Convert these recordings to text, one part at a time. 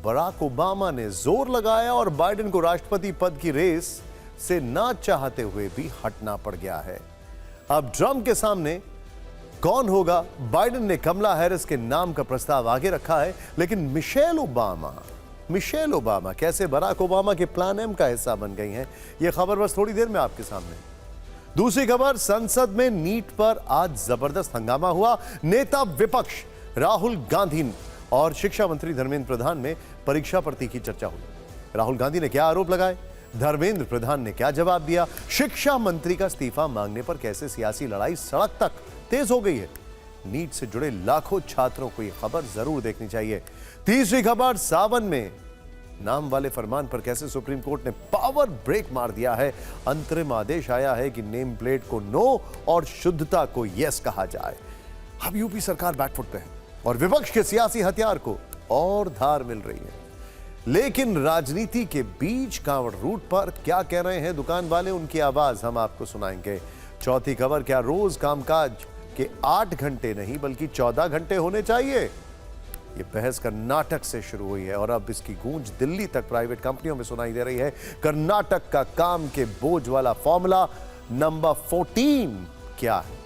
Barack Obama ने जोर लगाया और बाइडेन को राष्ट्रपति पद की रेस से ना चाहते हुए भी हटना पड़ गया है। अब ट्रंप के सामने कौन होगा? बाइडेन ने कमला हैरिस के नाम का प्रस्ताव आगे रखा है, लेकिन मिशेल ओबामा कैसे बराक ओबामा के प्लान एम का हिस्सा बन गई हैं? यह खबर बस थोड़ी देर में आपके सामने। दूसरी खबर, संसद में नीट पर आज जबरदस्त हंगामा हुआ। नेता विपक्ष राहुल गांधी और शिक्षा मंत्री धर्मेंद्र प्रधान में परीक्षा पर तीखी चर्चा हुई। राहुल गांधी ने क्या आरोप लगाए, धर्मेंद्र प्रधान ने क्या जवाब दिया, शिक्षा मंत्री का इस्तीफा मांगने पर कैसे सियासी लड़ाई सड़क तक तेज हो गई है। नीट से जुड़े लाखों छात्रों को यह खबर जरूर देखनी चाहिए। तीसरी खबर, सावन में नाम वाले फरमान पर कैसे सुप्रीम कोर्ट ने पावर ब्रेक मार दिया है। अंतरिम आदेश आया है कि नेम प्लेट को नो और शुद्धता को यस कहा जाए। अब यूपी सरकार बैकफुट पे है और विपक्ष के सियासी हथियार को और धार मिल रही है। लेकिन राजनीति के बीच कांवड़ रूट पर क्या कह रहे हैं दुकान वाले, उनकी आवाज हम आपको सुनाएंगे। चौथी खबर, क्या रोज कामकाज के 8 घंटे नहीं बल्कि 14 घंटे होने चाहिए? यह बहस कर्नाटक से शुरू हुई है और अब इसकी गूंज दिल्ली तक प्राइवेट कंपनियों में सुनाई दे रही है। कर्नाटक का काम के बोझ वाला फॉर्मूला नंबर 14 क्या है,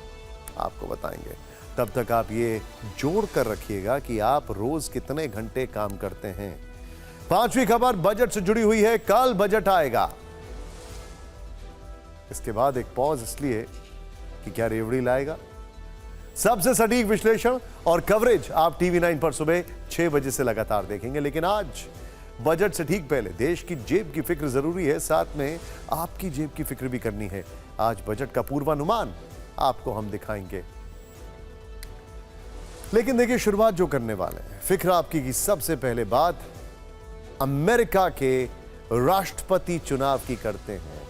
आपको बताएंगे। तब तक आप ये जोड़ कर रखिएगा कि आप रोज कितने घंटे काम करते हैं। पांचवी खबर बजट से जुड़ी हुई है। कल बजट आएगा। इसके बाद एक पॉज इसलिए कि क्या रेवड़ी लाएगा। सबसे सटीक विश्लेषण और कवरेज आप टीवी 9 पर सुबह 6 बजे से लगातार देखेंगे। लेकिन आज बजट से ठीक पहले देश की जेब की फिक्र जरूरी है, साथ में आपकी जेब की फिक्र भी करनी है। आज बजट का पूर्वानुमान आपको हम दिखाएंगे। लेकिन देखिए, शुरुआत जो करने वाले हैं, फिक्र आपकी की सबसे पहले बात अमेरिका के राष्ट्रपति चुनाव की करते हैं।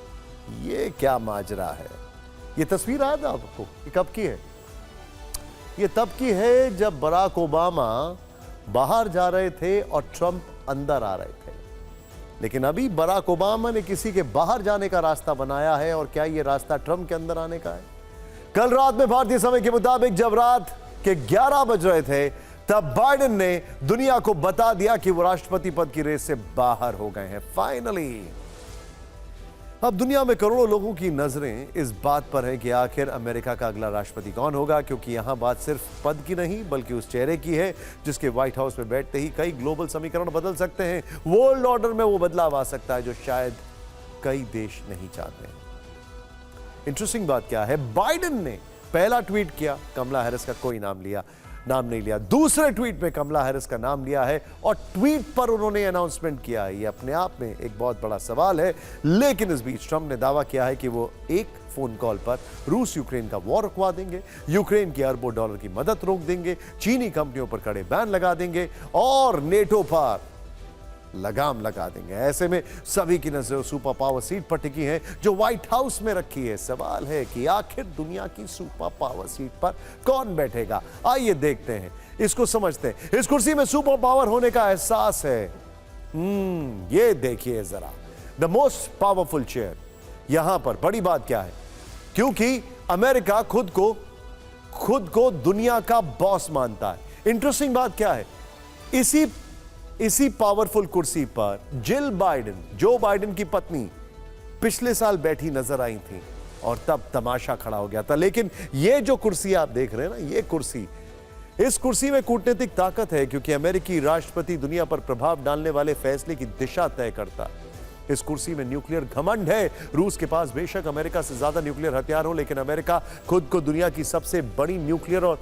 ये क्या माजरा है? ये तस्वीर आया था आपको, ये कब की है? ये तब की है जब बराक ओबामा बाहर जा रहे थे और ट्रंप अंदर आ रहे थे। लेकिन अभी बराक ओबामा ने किसी के बाहर जाने का रास्ता बनाया है, और क्या ये रास्ता ट्रंप के अंदर आने का है? कल रात में भारतीय समय के मुताबिक जब रात के 11 बज रहे थे, तब बाइडेन ने दुनिया को बता दिया कि वो राष्ट्रपति पद की रेस से बाहर हो गए हैं फाइनली। अब दुनिया में करोड़ों लोगों की नजरें इस बात पर है कि आखिर अमेरिका का अगला राष्ट्रपति कौन होगा, क्योंकि यहां बात सिर्फ पद की नहीं बल्कि उस चेहरे की है जिसके व्हाइट हाउस में बैठते ही कई ग्लोबल समीकरण बदल सकते हैं। वर्ल्ड ऑर्डर में वो बदलाव आ सकता है जो शायद कई देश नहीं चाहते हैं। इंटरेस्टिंग बात क्या है, बाइडेन ने पहला ट्वीट किया, कमला हैरिस का कोई नाम नहीं लिया। दूसरे ट्वीट में कमला हैरिस का नाम लिया है और ट्वीट पर उन्होंने अनाउंसमेंट किया है। ये अपने आप में एक बहुत बड़ा सवाल है। लेकिन इस बीच ट्रंप ने दावा किया है कि वो एक फोन कॉल पर रूस यूक्रेन का वॉर रुकवा देंगे, यूक्रेन की अरबों डॉलर की मदद रोक देंगे, चीनी कंपनियों पर कड़े बैन लगा देंगे और नेटो पर लगाम लगा देंगे। ऐसे में सभी की नजर सुपर पावर सीट पर टिकी है जो व्हाइट हाउस में रखी है। सवाल है कि आखिर दुनिया की सुपर पावर सीट पर कौन बैठेगा? आइए देखते हैं, इसको समझते हैं। इस कुर्सी में सुपर पावर होने का एहसास है। ये देखिए जरा, द मोस्ट पावरफुल चेयर। यहां पर बड़ी बात क्या है, क्योंकि अमेरिका खुद को दुनिया का बॉस मानता है। इंटरेस्टिंग बात क्या है, इसी पावरफुल कुर्सी पर जो बाइडेन की पत्नी पिछले साल बैठी नजर आई थी और तब तमाशा खड़ा हो गया था। लेकिन ये जो कुर्सी आप देख रहे हैं ना, इस कुर्सी में कूटनीतिक ताकत है, क्योंकि अमेरिकी राष्ट्रपति दुनिया पर प्रभाव डालने वाले फैसले की दिशा तय करता है। इस कुर्सी में न्यूक्लियर घमंड है। रूस के पास बेशक अमेरिका से ज्यादा न्यूक्लियर हथियार हो, लेकिन अमेरिका खुद को दुनिया की सबसे बड़ी न्यूक्लियर और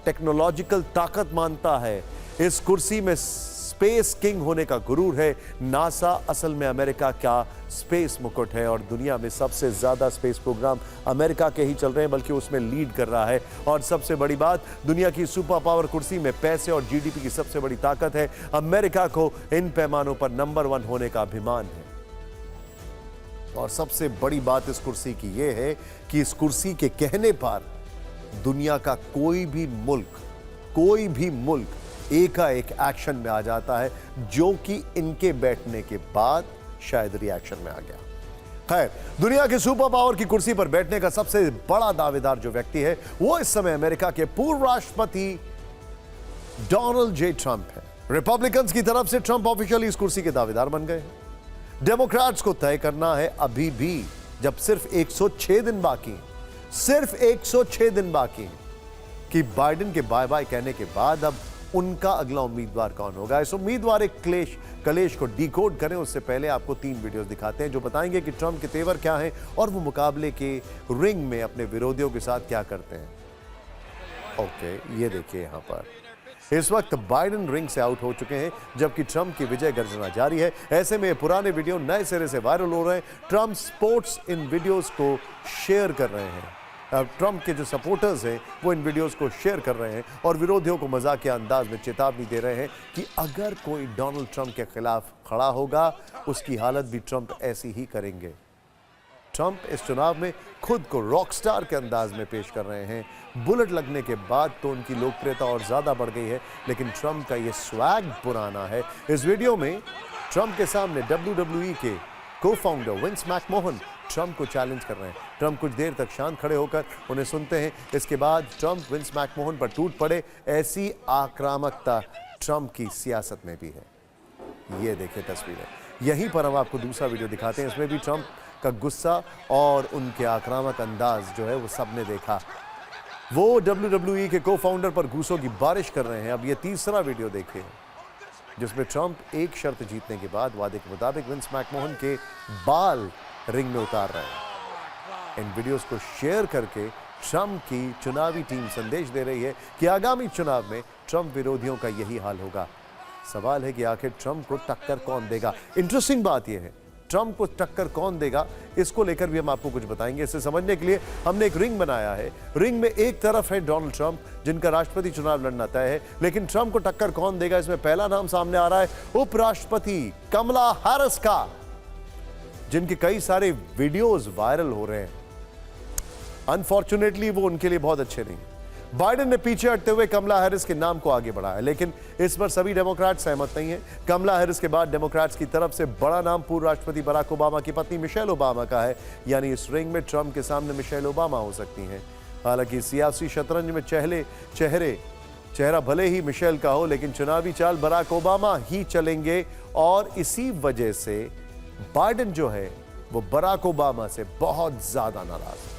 टेक्नोलॉजिकल ताकत मानता है। इस कुर्सी में स्पेस किंग होने का गुरूर है। नासा असल में अमेरिका का स्पेस मुकुट है और दुनिया में सबसे ज्यादा स्पेस प्रोग्राम अमेरिका के ही चल रहे हैं, बल्कि उसमें लीड कर रहा है। और सबसे बड़ी बात, दुनिया की सुपर पावर कुर्सी में पैसे और जीडीपी की सबसे बड़ी ताकत है। अमेरिका को इन पैमानों पर नंबर 1 होने का अभिमान है। और सबसे बड़ी बात इस कुर्सी की यह है कि इस कुर्सी के कहने पर दुनिया का कोई भी मुल्क एकाएक एक्शन में आ जाता है, जो कि इनके बैठने के बाद शायद रिएक्शन में आ गया। खैर, दुनिया की सुपर पावर की कुर्सी पर बैठने का सबसे बड़ा दावेदार जो व्यक्ति है, वो इस समय अमेरिका के पूर्व राष्ट्रपति डोनाल्ड जे ट्रंप है। रिपब्लिकन्स की तरफ से ट्रंप ऑफिशियली इस कुर्सी के दावेदार बन गए हैं। डेमोक्रेट्स को तय करना है अभी भी, जब सिर्फ 106 दिन बाकी हैं, सिर्फ 106 दिन बाकी हैं कि बाइडेन के बाय बाय कहने के बाद अब उनका अगला उम्मीदवार कौन होगा। इस उम्मीदवार एक कलेश को डिकोड करें उससे पहले आपको 3 वीडियोस दिखाते हैं जो बताएंगे कि ट्रंप के तेवर क्या हैं और वो मुकाबले के रिंग में अपने विरोधियों के साथ क्या करते हैं। ओके, ये देखिए यहां पर इस वक्त बाइडेन रिंग से आउट हो चुके हैं जबकि ट्रंप की विजय गर्जना जारी है। ऐसे में पुराने वीडियो नए सिरे से वायरल हो रहे हैं। ट्रंप स्पोर्ट्स इन वीडियोस को शेयर कर रहे हैं। अब ट्रंप के जो सपोर्टर्स हैं वो इन वीडियोस को शेयर कर रहे हैं और विरोधियों को मजाकिया अंदाज में चेतावनी दे रहे हैं कि अगर कोई डोनाल्ड ट्रंप के खिलाफ खड़ा होगा उसकी हालत भी ट्रंप ऐसी ही करेंगे। ट्रंप इस चुनाव में खुद को रॉकस्टार के अंदाज में पेश कर रहे हैं। बुलेट लगने के बाद तो उनकी लोकप्रियता और ज्यादा बढ़ गई है, लेकिन ट्रंप का ये स्वैग पुराना है। इस वीडियो में ट्रंप के सामने WWE के को-फाउंडर विंस मैकमोहन ट्रंप को चैलेंज कर रहे हैं। ट्रंप कुछ देर तक शांत खड़े होकर उन्हें सुनते हैं। इसके बाद ट्रंप विंस मैकमोहन पर टूट पड़े। ऐसी आक्रामकता ट्रंप की सियासत में भी है। ये देखिए तस्वीरें। यहीं पर हम आपको दूसरा वीडियो दिखाते हैं। इसमें भी ट्रंप का गुस्सा और उनके आक्रामक अंदाज जो है वो सबने देखा। वो WWE के को-फाउंडर पर घूसों की बारिश कर रहे हैं। अब ये तीसरा वीडियो देखिए जिसमें ट्रंप एक शर्त जीतने के बाद वादे के मुताबिक विंस मैकमोहन के बाल रिंग में उतार रहे हैं। इन वीडियोस को शेयर करके ट्रंप की चुनावी टीम संदेश दे रही है कि आगामी चुनाव में ट्रंप विरोधियों का यही हाल होगा। सवाल है कि आखिर ट्रंप को टक्कर कौन देगा। इंटरेस्टिंग बात यह है ट्रंप को टक्कर कौन देगा, इसको लेकर भी हम आपको कुछ बताएंगे। इसे समझने के लिए हमने एक रिंग बनाया है। रिंग में एक तरफ है डोनाल्ड ट्रंप जिनका राष्ट्रपति चुनाव लड़ना तय है, लेकिन ट्रंप को टक्कर कौन देगा इसमें पहला नाम सामने आ रहा है उपराष्ट्रपति कमला हैरिस का, जिनके कई सारे वीडियोस वायरल हो रहे हैं। अनफॉर्चुनेटली वो उनके लिए बहुत अच्छे नहीं। बाइडेन ने पीछे हटते हुए कमला हैरिस के नाम को आगे बढ़ाया, लेकिन इस पर सभी डेमोक्रेट सहमत नहीं हैं। कमला हैरिस के बाद डेमोक्रेट्स की तरफ से बड़ा नाम पूर्व राष्ट्रपति बराक ओबामा की पत्नी मिशेल ओबामा का है, यानी इस रिंग में ट्रंप के सामने मिशेल ओबामा हो सकती हैं। हालांकि सियासी शतरंज में चेहरा भले ही मिशेल का हो, लेकिन चुनावी चाल बराक ओबामा ही चलेंगे और इसी वजह से बाइडेन जो है वो बराक ओबामा से बहुत ज्यादा नाराज है।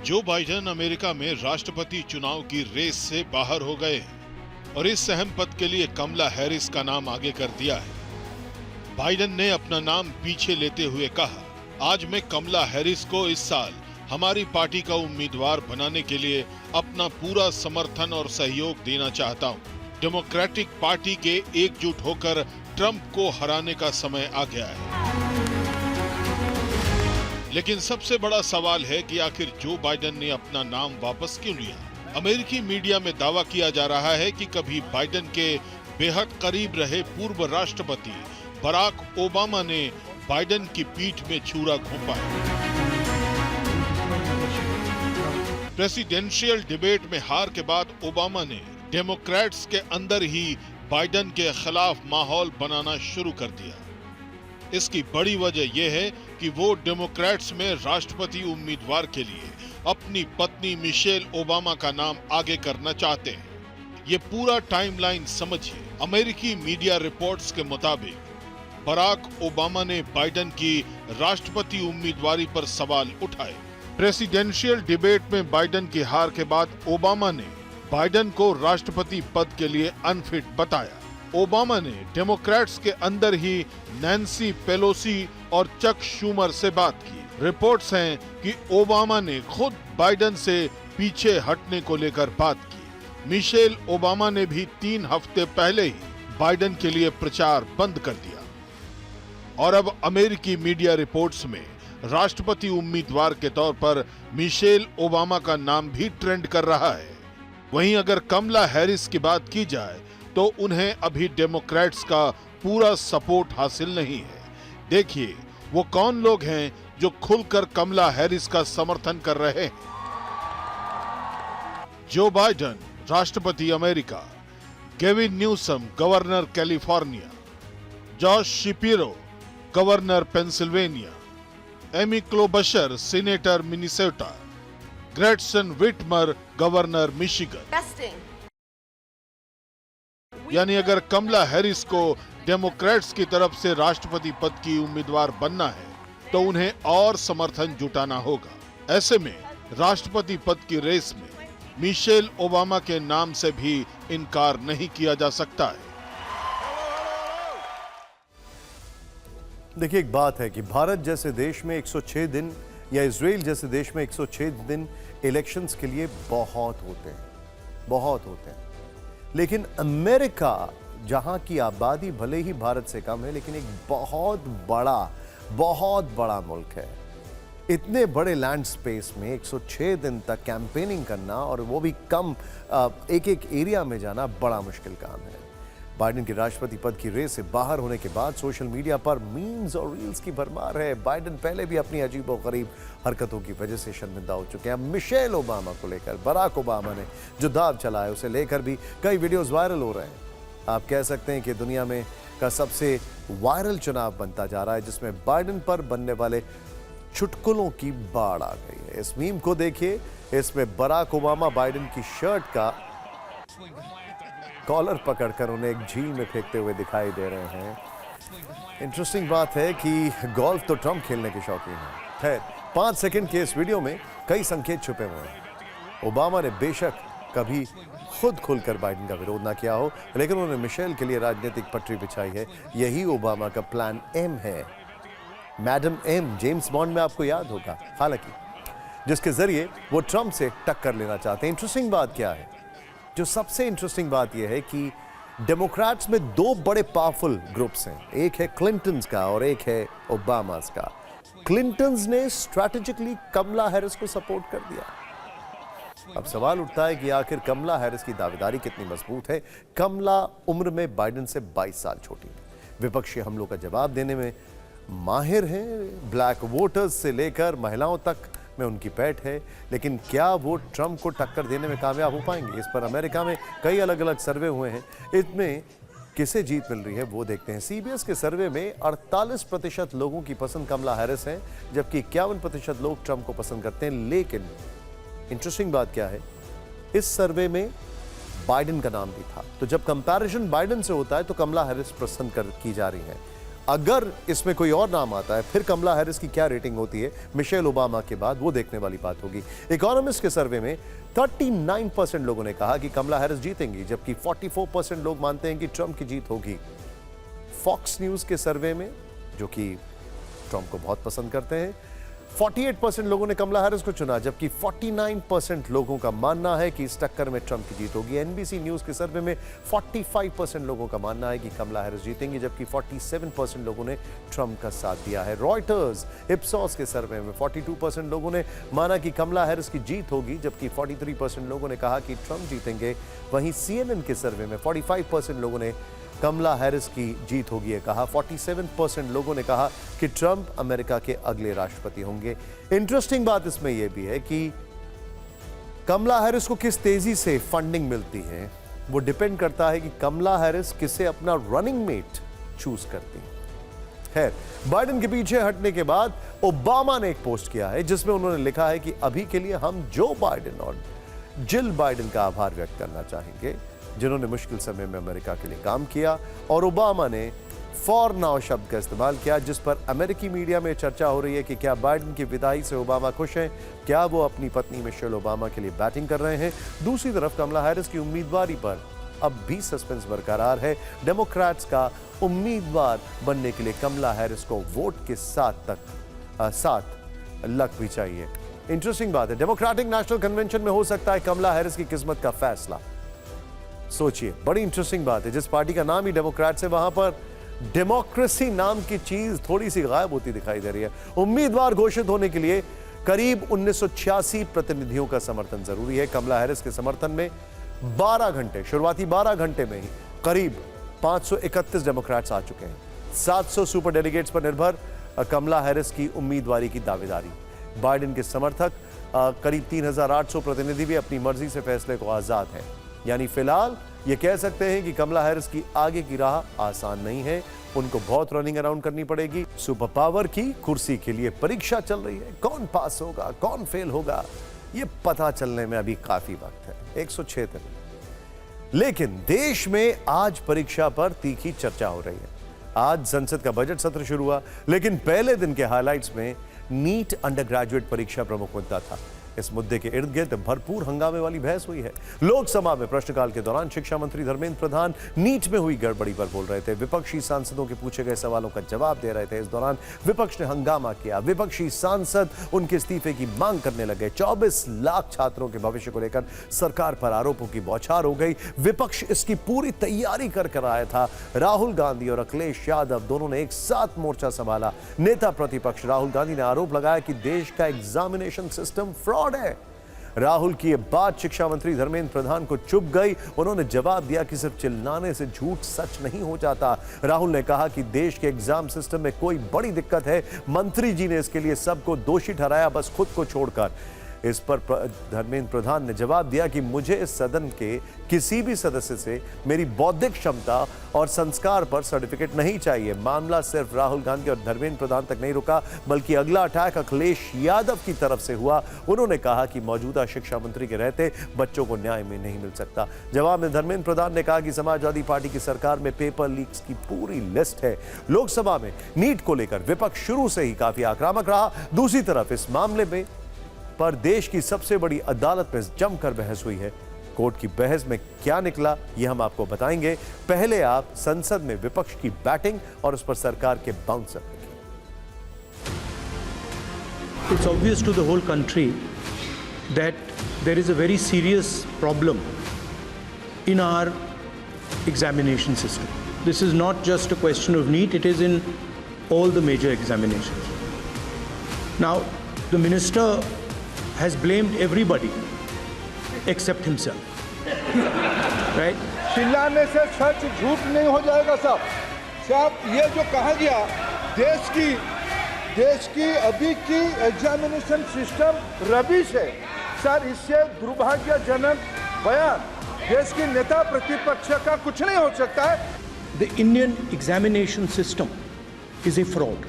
जो बाइडेन अमेरिका में राष्ट्रपति चुनाव की रेस से बाहर हो गए हैं और इस अहम पद के लिए कमला हैरिस का नाम आगे कर दिया है। बाइडेन ने अपना नाम पीछे लेते हुए कहा, आज मैं कमला हैरिस को इस साल हमारी पार्टी का उम्मीदवार बनाने के लिए अपना पूरा समर्थन और सहयोग देना चाहता हूं। डेमोक्रेटिक पार्टी के एकजुट होकर ट्रंप को हराने का समय आ गया है। लेकिन सबसे बड़ा सवाल है कि आखिर जो बाइडेन ने अपना नाम वापस क्यों लिया। अमेरिकी मीडिया में दावा किया जा रहा है कि कभी बाइडेन के बेहद करीब रहे पूर्व राष्ट्रपति बराक ओबामा ने बाइडेन की पीठ में छुरा घोंपा है। प्रेसिडेंशियल डिबेट में हार के बाद ओबामा ने डेमोक्रेट्स के अंदर ही बाइडेन के खिलाफ माहौल बनाना शुरू कर दिया। इसकी बड़ी वजह यह है कि वो डेमोक्रेट्स में राष्ट्रपति उम्मीदवार के लिए अपनी पत्नी मिशेल ओबामा का नाम आगे करना चाहते हैं। ये पूरा टाइमलाइन समझिए। अमेरिकी मीडिया रिपोर्ट्स के मुताबिक बराक ओबामा ने बाइडेन की राष्ट्रपति उम्मीदवारी पर सवाल उठाए। प्रेसिडेंशियल डिबेट में बाइडेन की हार के बाद ओबामा ने बाइडेन को राष्ट्रपति पद के लिए अनफिट बताया। ओबामा ने डेमोक्रेट्स के अंदर ही नैन्सी पेलोसी और चक शूमर से बात की। रिपोर्ट्स हैं कि ओबामा ने खुद बाइडेन से पीछे हटने को लेकर बात की। मिशेल ओबामा ने भी 3 हफ्ते पहले ही बाइडेन के लिए प्रचार बंद कर दिया। और अब अमेरिकी मीडिया रिपोर्ट्स में राष्ट्रपति उम्मीदवार के तौर पर मिशेल ओबामा का नाम भी ट्रेंड कर रहा है। वहीं अगर कमला हैरिस की बात की जाए तो उन्हें अभी डेमोक्रेट्स का पूरा सपोर्ट हासिल नहीं है। देखिए वो कौन लोग हैं जो खुलकर कमला हैरिस का समर्थन कर रहे हैं। जो बाइडेन राष्ट्रपति America, Gavin Newsom governor California, Josh Shapiro, governor Pennsylvania, Amy Klobuchar, senator Minnesota, Gretchen Whitmer, governor Michigan. यानी अगर कमला हैरिस को डेमोक्रेट्स की तरफ से राष्ट्रपति पद की उम्मीदवार बनना है तो उन्हें और समर्थन जुटाना होगा। ऐसे में राष्ट्रपति पद की रेस में मिशेल ओबामा के नाम से भी इनकार नहीं किया जा सकता है। देखिए, एक बात है कि भारत जैसे देश में 106 दिन या इजराइल जैसे देश में 106 दिन इलेक्शंस के लिए बहुत होते हैं। लेकिन अमेरिका, जहां की आबादी भले ही भारत से कम है, लेकिन एक बहुत बड़ा मुल्क है। इतने बड़े लैंड स्पेस में 106 दिन तक कैंपेनिंग करना, और वो भी कम एक एरिया में जाना, बड़ा मुश्किल काम है। बाइडेन के राष्ट्रपति पद की रेस से बाहर होने के बाद सोशल मीडिया पर मीम्स और रील्स की भरमार है। बाइडेन पहले भी अपनी अजीबोगरीब हरकतों की वजह से शर्मिंदा हो चुके हैं। मिशेल ओबामा को लेकर बराक ओबामा ने जो दाव चला है, उसे लेकर भी कई वीडियोस वायरल हो रहे हैं। आप कह सकते हैं कि दुनिया में का सबसे वायरल चुनाव बनता जा रहा है, जिसमें बाइडेन पर बनने वाले चुटकुलों की बाढ़ आ गई है। इस मीम को देखिए, इसमें बराक ओबामा बाइडेन की शर्ट का कॉलर पकड़कर उन्हें एक झील में फेंकते हुए दिखाई दे रहे हैं। इंटरेस्टिंग बात है कि गोल्फ तो ट्रंप खेलने के शौकीन हैं। खैर, 5 सेकंड के इस वीडियो में कई संकेत छुपे हुए हैं। ओबामा ने बेशक कभी खुद खुलकर बाइडेन का विरोध ना किया हो, लेकिन उन्होंने मिशेल के लिए राजनीतिक पटरी बिछाई है। यही ओबामा का प्लान एम है, मैडम एम, जेम्स बॉन्ड में आपको याद होगा, हालांकि जिसके जरिए वो ट्रंप से टक्कर लेना चाहते हैं। इंटरेस्टिंग बात क्या है? जो सबसे इंटरेस्टिंग बात यह है कि डेमोक्रेट्स में 2 बड़े पावरफुल ग्रुप्स हैं। एक है क्लिंटन्स का और एक है ओबामास का। क्लिंटन्स ने स्ट्रैटेजिकली कमला हैरिस को सपोर्ट कर दिया। अब सवाल उठता है कि आखिर कमला हैरिस की दावेदारी कितनी मजबूत है। कमला उम्र में बाइडेन से 22 साल छोटी है। विपक्षी हमलों का जवाब देने में माहिर हैं। ब्लैक वोटर्स से लेकर महिलाओं तक में उनकी पैठ है, लेकिन क्या वो ट्रंप को टक्कर देने में कामयाब हो पाएंगे? इस पर अमेरिका में कई अलग अलग सर्वे हुए हैं। इसमें किसे जीत मिल रही है वो देखते हैं। सीबीएस के सर्वे में 48% लोगों की पसंद कमला हैरिस है, जबकि 51% लोग ट्रंप को पसंद करते हैं। लेकिन इंटरेस्टिंग बात क्या है, इस सर्वे में बाइडेन का नाम भी था। तो जब कंपैरिजन बाइडेन से होता है तो कमला हैरिस पसंद की जा रही है। अगर इसमें कोई और नाम आता है, फिर कमला हैरिस की क्या रेटिंग होती है मिशेल ओबामा के बाद, वो देखने वाली बात होगी। इकोनॉमिस्ट के सर्वे में 39% लोगों ने कहा कि कमला हैरिस जीतेंगी, जबकि 44% लोग मानते हैं कि ट्रंप की जीत होगी। फॉक्स न्यूज के सर्वे में, जो कि ट्रंप को बहुत पसंद करते हैं, 48% लोगों ने कमला हैरिस को चुना, जबकि 49% लोगों का मानना है कि इस टक्कर में ट्रंप की जीत होगी। एनबीसी न्यूज के सर्वे में 45% लोगों का मानना है कि कमला हैरिस जीतेंगी, जबकि 47% लोगों ने ट्रंप का साथ दिया है। रॉयटर्स इप्सॉस के सर्वे में 42% लोगों ने माना कि कमला हैरिस की जीत होगी, जबकि 43% लोगों ने कहा कि ट्रंप जीतेंगे। वहीं सीएनएन के सर्वे में 45% लोगों ने कमला हैरिस की जीत होगी कहा। 47% लोगों ने कहा कि ट्रंप अमेरिका के अगले राष्ट्रपति होंगे। इंटरेस्टिंग बात इसमें यह भी है कि कमला हैरिस को किस तेजी से फंडिंग मिलती है, वो डिपेंड करता है कि कमला हैरिस किसे अपना रनिंग मेट चूज करती है। बाइडेन के पीछे हटने के बाद ओबामा ने एक पोस्ट किया है, जिसमें उन्होंने लिखा है कि अभी के लिए हम जो बाइडेन और जिल बाइडेन का आभार व्यक्त करना चाहेंगे, जिन्होंने मुश्किल समय में अमेरिका के लिए काम किया। और ओबामा ने फॉर नाउ शब्द का इस्तेमाल किया, जिस पर अमेरिकी मीडिया में चर्चा हो रही है कि क्या बाइडेन की विदाई से ओबामा खुश हैं, क्या वो अपनी पत्नी मिशेल ओबामा के लिए बैटिंग कर रहे हैं। दूसरी तरफ कमला हैरिस की उम्मीदवारी पर अब भी सस्पेंस बरकरार है। डेमोक्रेट्स का उम्मीदवार बनने के लिए कमला हैरिस को वोट के साथ लक भी चाहिए। इंटरेस्टिंग बात है, डेमोक्रेटिक नेशनल कन्वेंशन में हो सकता है कमला हैरिस की किस्मत का फैसला। सोचिए, बड़ी इंटरेस्टिंग बात है, जिस पार्टी का नाम ही डेमोक्रेट्स है, वहां पर डेमोक्रेसी नाम की चीज थोड़ी सी गायब होती दिखाई दे रही है। उम्मीदवार घोषित होने के लिए करीब 1986 प्रतिनिधियों का समर्थन जरूरी है। कमला हैरिस के समर्थन में 12 घंटे, शुरुआती 12 घंटे में ही करीब 531 डेमोक्रेट्स आ चुके हैं। 700 सुपर डेलीगेट्स पर निर्भर कमला हैरिस की उम्मीदवारी की दावेदारी। बाइडेन के समर्थक करीब 3800 प्रतिनिधि भी अपनी मर्जी से फैसले को आजाद हैं। यानी फिलहाल ये कह सकते हैं कि कमला हैरिस की आगे की राह आसान नहीं है, उनको बहुत रनिंग अराउंड करनी पड़ेगी। सुपर पावर की कुर्सी के लिए परीक्षा चल रही है, कौन पास होगा कौन फेल होगा ये पता चलने में अभी काफी वक्त है, 106 दिन। लेकिन देश में आज परीक्षा पर तीखी चर्चा हो रही है। आज संसद का बजट सत्र शुरू हुआ, लेकिन पहले दिन के हाइलाइट्स में नीट अंडर ग्रेजुएट परीक्षा प्रमुख मुद्दा था। इस मुद्दे के इर्द गिर्द भरपूर हंगामे वाली बहस हुई है। लोकसभा में प्रश्नकाल के दौरान शिक्षा मंत्री धर्मेंद्र प्रधान नीट में हुई गड़बड़ी पर बोल रहे थे। विपक्षी सांसदों के पूछे गए सवालों का जवाब दे रहे थे। इस दौरान विपक्ष ने हंगामा किया। विपक्षी सांसद उनके इस्तीफे की मांग करने लगे। 24 लाख छात्रों के भविष्य को लेकर सरकार पर आरोपों की बौछार हो गई। विपक्ष इसकी पूरी तैयारी कर आया था। राहुल गांधी और अखिलेश यादव दोनों ने एक साथ मोर्चा संभाला। नेता प्रतिपक्ष राहुल गांधी ने आरोप लगाया कि देश का एग्जामिनेशन सिस्टम फ्रॉड है। राहुल की ये बात शिक्षा मंत्री धर्मेंद्र प्रधान को चुभ गई। उन्होंने जवाब दिया कि सिर्फ चिल्लाने से झूठ सच नहीं हो जाता। राहुल ने कहा कि देश के एग्जाम सिस्टम में कोई बड़ी दिक्कत है। मंत्री जी ने इसके लिए सबको दोषी ठहराया, बस खुद को छोड़कर। इस पर धर्मेंद्र प्रधान ने जवाब दिया कि मुझे इस सदन के किसी भी सदस्य से मेरी बौद्धिक क्षमता और संस्कार पर सर्टिफिकेट नहीं चाहिए। मामला सिर्फ राहुल गांधी और धर्मेंद्र प्रधान तक नहीं रुका, बल्कि अगला अटैक अखिलेश यादव की तरफ से हुआ। उन्होंने कहा कि मौजूदा शिक्षा मंत्री के रहते बच्चों को न्याय में नहीं मिल सकता। जवाब में धर्मेंद्र प्रधान ने कहा कि समाजवादी पार्टी की सरकार में पेपर लीक्स की पूरी लिस्ट है। लोकसभा में नीट को लेकर विपक्ष शुरू से ही काफी आक्रामक रहा। दूसरी तरफ इस मामले में पर देश की सबसे बड़ी अदालत में जमकर बहस हुई है। कोर्ट की बहस में क्या निकला ये हम आपको बताएंगे। पहले आप संसद में विपक्ष की बैटिंग और उस पर सरकार के बाउंसर देखिए। It's obvious to the whole country that there is a very serious problem in our examination system. This is not just a question of NEET, it is in all the major examinations. Now, the minister has blamed everybody except himself, right? चिल्लाने से सच झूठ नहीं हो जाएगा साहब। ये जो कहा गया देश की अभी की एग्जामिनेशन सिस्टम रबिश है सर, इससे दुर्भाग्यजनक बयान देश की नेता प्रतिपक्ष का कुछ नहीं हो सकता है। The Indian examination system is a fraud.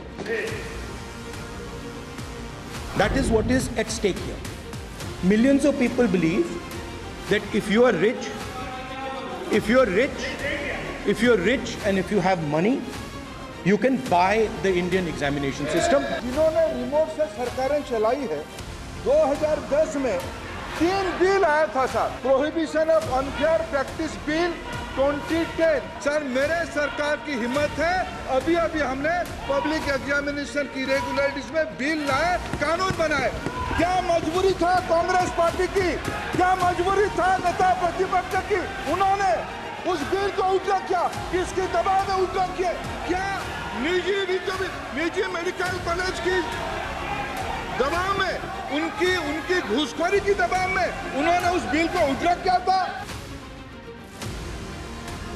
That is what is at stake here. Millions of people believe that if you are rich and if you have money, you can buy the Indian examination system. जिन्होंने remote से सरकारें चलाई है, 2010 में 3 bill आया था sir. Prohibition of unfair practice bill 2010। Sir मेरे सरकार की हिम्मत है, अभी हमने पब्लिक एग्जामिनेशन की रेगुलरिटीज में बिल लाए, कानून बनाए। क्या मजबूरी था कांग्रेस पार्टी की, क्या मजबूरी था नेता प्रतिपक्ष की? उन्होंने उस बिल को उल्टा किया, किसके दबाव में उल्टा किया? क्या निजी मेडिकल कॉलेज की दबाव में, उनकी घूसखोरी की दबाव में उन्होंने उस बिल को उल्टा किया था।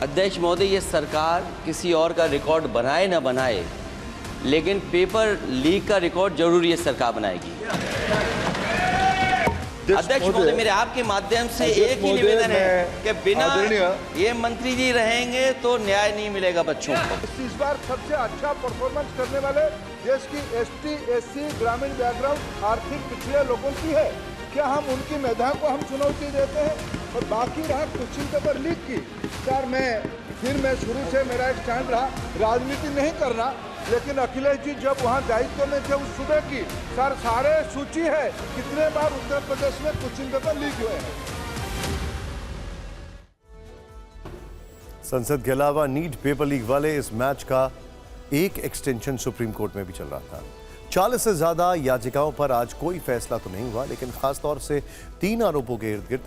अध्यक्ष महोदय, ये सरकार किसी और का रिकॉर्ड बनाए ना बनाए, लेकिन पेपर लीक का रिकॉर्ड जरूर ये सरकार बनाएगी। अध्यक्ष महोदय, मेरे आपके माध्यम से एक ही निवेदन है कि बिना ये मंत्री जी रहेंगे तो न्याय नहीं मिलेगा बच्चों को। इस बार सबसे अच्छा परफॉर्मेंस करने वाले देश की एसटी, एससी, ग्रामीण बैकग्राउंड, आर्थिक पिछड़े लोगों की है। क्या हम उनकी मेधा को हम चुनौती देते हैं? और बाकी रहा क्वेश्चन पेपर लीक की, सर मैं शुरू से मेरा एक स्टैंड रहा, राजनीति नहीं करना, लेकिन अखिलेश जी जब वहाँ दायित्व में थे उस सूबे की, सर सारे सूची है कितने बार उत्तर प्रदेश में क्वेश्चन पेपर लीक हुए हैं। संसद के अलावा नीट पेपर लीक वाले इस मैच का एक एक्सटेंशन सुप्रीम कोर्ट में भी चल रहा था। 40 से ज्यादा याचिकाओं पर आज कोई फैसला तो नहीं हुआ, लेकिन खासतौर से 3 आरोपों के इर्द गिर्द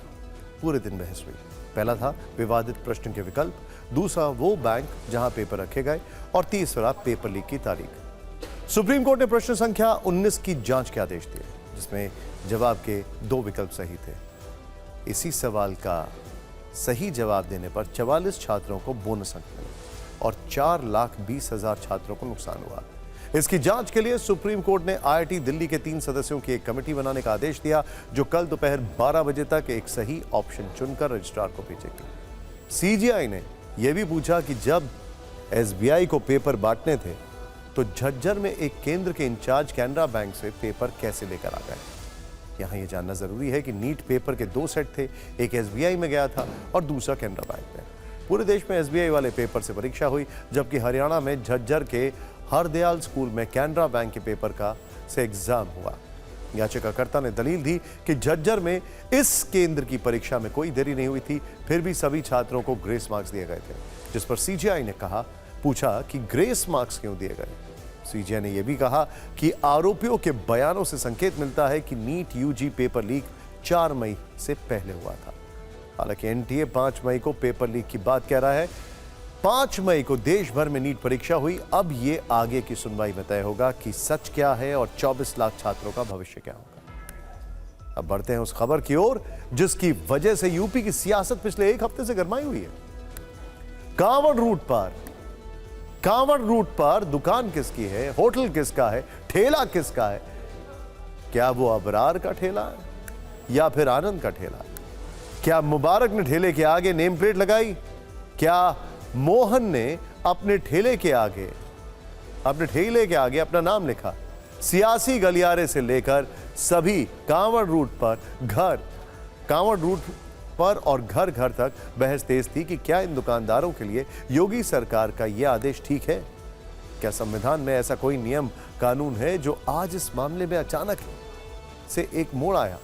पूरे दिन बहस हुई। पहला था विवादित प्रश्न के विकल्प, दूसरा वो बैंक जहां पेपर रखे गए, और तीसरा पेपर लीक की तारीख। सुप्रीम कोर्ट ने प्रश्न संख्या 19 की जांच के आदेश दिए, जिसमें जवाब के 2 विकल्प सही थे। इसी सवाल का सही जवाब देने पर 44 छात्रों को बोनस अंक मिले और 4,20,000 छात्रों को नुकसान हुआ। इसकी जांच के लिए सुप्रीम कोर्ट ने IIT दिल्ली के 3 सदस्यों की एक कमेटी बनाने का आदेश दिया, जो कल दोपहर 12 बजे तक एक सही ऑप्शन चुनकर रजिस्ट्रार को भेजेगी। CGI ने यह भी पूछा कि जब SBI को पेपर बांटने थे तो झज्जर में एक केंद्र के इंचार्ज कैनरा बैंक से पेपर कैसे लेकर आ गए। यहां यह जानना जरूरी है कि नीट पेपर के 2 सेट थे, एक SBI में गया था और दूसरा कैनरा बैंक में। पूरे देश में SBI वाले पेपर से परीक्षा हुई, जबकि हरियाणा में झज्जर के हरदयाल स्कूल में कैनरा बैंक के पेपर से एग्जाम हुआ। याचिकाकर्ता ने दलील दी कि झज्जर में इस केंद्र की परीक्षा में कोई देरी नहीं हुई थी, फिर भी सभी छात्रों को ग्रेस मार्क्स दिए गए थे, जिस पर CGI ने पूछा कि ग्रेस मार्क्स क्यों दिए गए। CGI ने यह भी कहा कि आरोपियों के बयानों से संकेत मिलता है कि नीट UG पेपर लीक 4 मई से पहले हुआ था। हालांकि NTA 5 मई को पेपर लीक की बात कह रहा है। 5 मई को देश भर में नीट परीक्षा हुई। अब ये आगे की सुनवाई में तय होगा कि सच क्या है और 24 लाख छात्रों का भविष्य क्या होगा। अब बढ़ते हैं उस खबर की ओर जिसकी वजह से यूपी की सियासत पिछले 1 हफ्ते से गरमाई हुई है। कांवड़ रूट पर दुकान किसकी है, होटल किसका है, ठेला किसका है? क्या वो अबरार का ठेला है या फिर आनंद का ठेला? क्या मुबारक ने ठेले के आगे नेम प्लेट लगाई? क्या मोहन ने अपने ठेले के आगे अपना नाम लिखा? सियासी गलियारे से लेकर सभी कांवड़ रूट पर और घर घर तक बहस तेज थी कि क्या इन दुकानदारों के लिए योगी सरकार का यह आदेश ठीक है? क्या संविधान में ऐसा कोई नियम कानून है जो आज इस मामले में अचानक से एक मोड़ आया?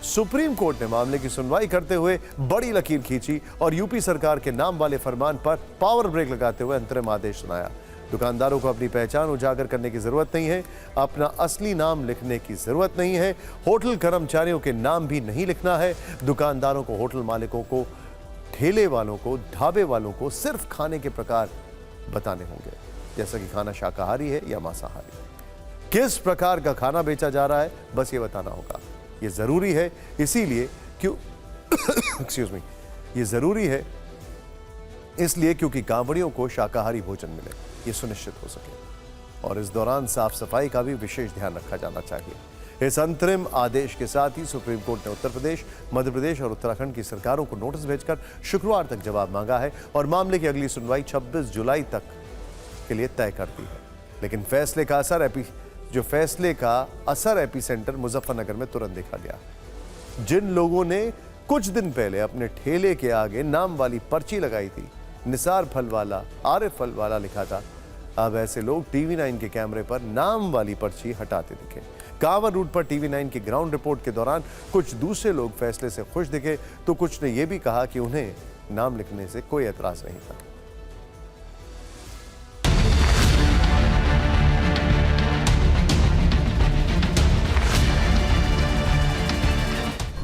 सुप्रीम कोर्ट ने मामले की सुनवाई करते हुए बड़ी लकीर खींची और यूपी सरकार के नाम वाले फरमान पर पावर ब्रेक लगाते हुए अंतरिम आदेश सुनाया। दुकानदारों को अपनी पहचान उजागर करने की जरूरत नहीं है, अपना असली नाम लिखने की जरूरत नहीं है, होटल कर्मचारियों के नाम भी नहीं लिखना है। दुकानदारों को, होटल मालिकों को, ठेले वालों को, ढाबे वालों को सिर्फ खाने के प्रकार बताने होंगे, जैसा कि खाना शाकाहारी है या मांसाहारी। किस प्रकार का खाना बेचा जा रहा है बस ये बताना होगा। ये जरूरी है इसीलिए ये जरूरी है इसलिए क्योंकि कांवड़ियों को शाकाहारी भोजन मिले, ये सुनिश्चित हो सके। और इस दौरान साफ सफाई का भी विशेष ध्यान रखा जाना चाहिए। इस अंतरिम आदेश के साथ ही सुप्रीम कोर्ट ने उत्तर प्रदेश, मध्य प्रदेश और उत्तराखंड की सरकारों को नोटिस भेजकर शुक्रवार तक जवाब मांगा है और मामले की अगली सुनवाई 26 जुलाई तक के लिए तय कर दी है। लेकिन फैसले का असर एपीसेंटर मुजफ्फरनगर में तुरंत देखा गया। जिन लोगों ने कुछ दिन पहले अपने ठेले के आगे नाम वाली पर्ची लगाई थी, निसार फल वाला, आरिफ फल वाला लिखा था, अब ऐसे लोग TV9 के कैमरे पर नाम वाली पर्ची हटाते दिखे। कांवड़ रूट पर TV9 की ग्राउंड रिपोर्ट के दौरान कुछ दूसरे लोग फैसले से खुश दिखे तो कुछ ने यह भी कहा कि उन्हें नाम लिखने से कोई एतराज नहीं था।